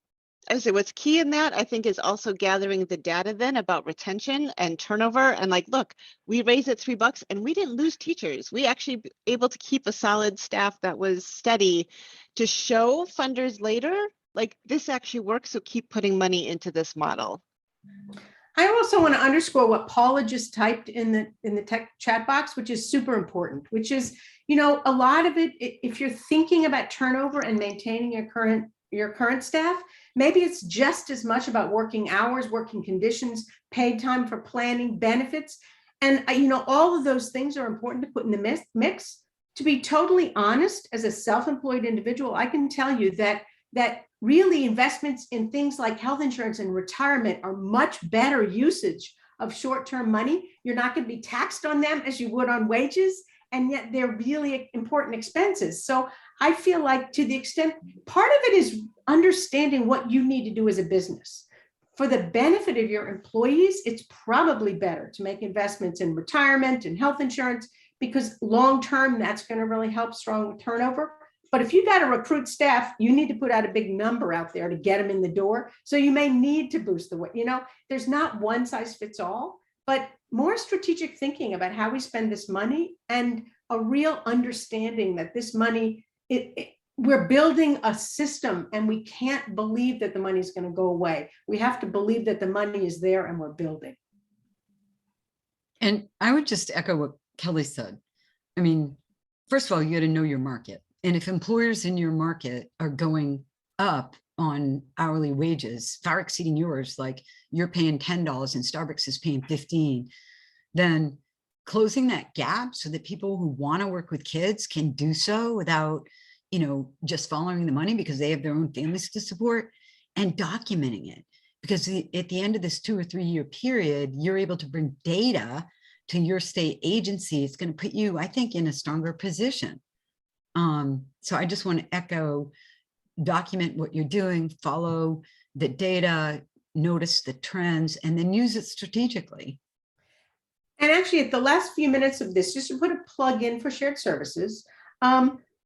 [SPEAKER 6] I would say what's key in that, I think, is also gathering the data then about retention and turnover. And like, look, we raised it $3 and we didn't lose teachers. We actually able to keep a solid staff that was steady to show funders later, like this actually works. So keep putting money into this model.
[SPEAKER 3] I also want to underscore what Paula just typed in the tech chat box, which is super important, which is, you know, a lot of it, if you're thinking about turnover and maintaining your current staff, maybe it's just as much about working hours, working conditions, paid time for planning, benefits. And, you know, all of those things are important to put in the mix. To be totally honest, as a self-employed individual, I can tell you that really investments in things like health insurance and retirement are much better usage of short-term money. You're not going to be taxed on them as you would on wages. and yet they're really important expenses. So I feel like, to the extent, part of it is understanding what you need to do as a business. For the benefit of your employees, it's probably better to make investments in retirement and health insurance, because long-term, that's going to really help strong turnover. But if you got to recruit staff, you need to put out a big number out there to get them in the door. So you may need to boost the way, there's not one size fits all, but more strategic thinking about how we spend this money, and a real understanding that this money, we're building a system, and we can't believe that the money is going to go away. We have to believe that the money is there and we're building.
[SPEAKER 2] And I would just echo what Kelly said. I mean, first of all, you got to know your market. And if employers in your market are going up on hourly wages, far exceeding yours, like you're paying $10 and Starbucks is paying 15, then closing that gap so that people who want to work with kids can do so without, just following the money because they have their own families to support, and documenting it. Because at the end of this 2 or 3 year period, you're able to bring data to your state agency. It's going to put you, I think, in a stronger position. So I just want to echo, document what you're doing, follow the data, notice the trends, and then use it strategically.
[SPEAKER 3] And actually, at the last few minutes of this, just to put a plug in for shared services,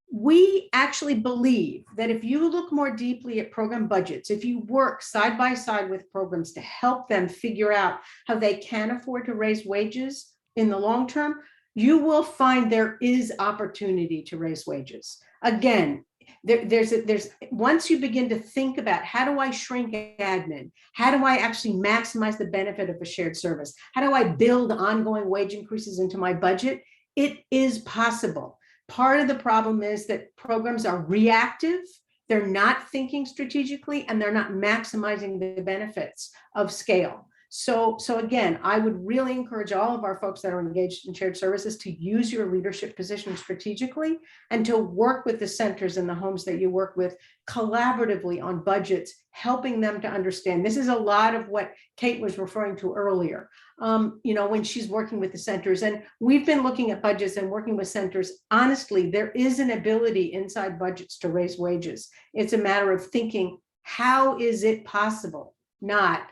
[SPEAKER 3] we actually believe that if you look more deeply at program budgets, if you work side by side with programs to help them figure out how they can afford to raise wages in the long term, you will find there is opportunity to raise wages. Again, there's once you begin to think about, how do I shrink admin? How do I actually maximize the benefit of a shared service? How do I build ongoing wage increases into my budget? It is possible. Part of the problem is that programs are reactive. They're not thinking strategically, and they're not maximizing the benefits of scale. So again, I would really encourage all of our folks that are engaged in shared services to use your leadership position strategically, and to work with the centers and the homes that you work with collaboratively on budgets, helping them to understand. This is a lot of what Kate was referring to earlier, when she's working with the centers. And we've been looking at budgets and working with centers. Honestly, there is an ability inside budgets to raise wages. It's a matter of thinking, how is it possible? Not,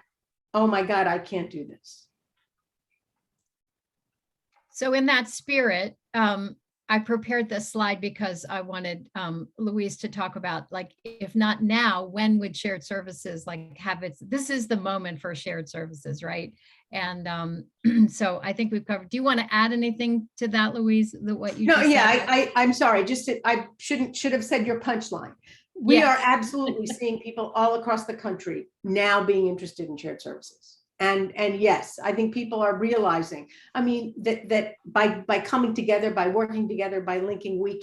[SPEAKER 3] oh my God, I can't do this.
[SPEAKER 1] So in that spirit, I prepared this slide because I wanted Louise to talk about, like, if not now, when would shared services have this is the moment for shared services, right? And so I think we've covered. Do you want to add anything to that, Louise? What you
[SPEAKER 3] No,
[SPEAKER 1] just
[SPEAKER 3] yeah,
[SPEAKER 1] said?
[SPEAKER 3] I'm sorry. I should have said your punchline. We
[SPEAKER 1] Yes.
[SPEAKER 3] are absolutely seeing people all across the country now being interested in shared services. And yes, I think people are realizing, that by coming together, by working together, by linking, we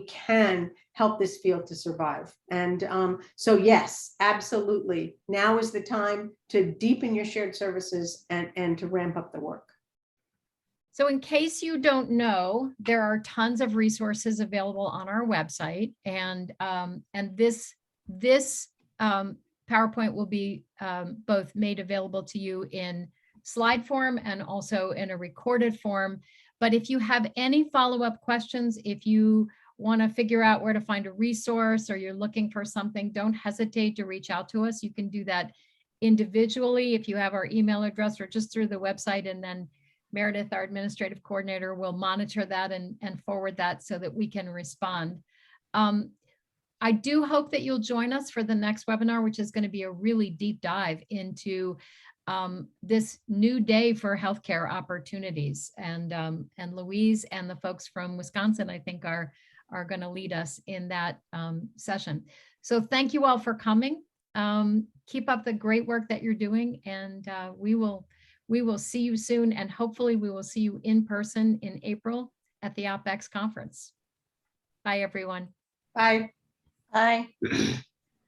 [SPEAKER 3] can help this field to survive. And so yes, absolutely. Now is the time to deepen your shared services and to ramp up the work.
[SPEAKER 1] So in case you don't know, there are tons of resources available on our website, and this PowerPoint will be both made available to you in slide form and also in a recorded form. But if you have any follow-up questions, if you want to figure out where to find a resource, or you're looking for something, don't hesitate to reach out to us. You can do that individually if you have our email address, or just through the website, and then Meredith, our administrative coordinator, will monitor that and forward that so that we can respond. I do hope that you'll join us for the next webinar, which is going to be a really deep dive into this new day for healthcare opportunities. And Louise and the folks from Wisconsin, I think, are going to lead us in that session. So thank you all for coming. Keep up the great work that you're doing, and we will see you soon, and hopefully we will see you in person in April at the OpEx conference. Bye, everyone.
[SPEAKER 3] Bye.
[SPEAKER 5] Bye.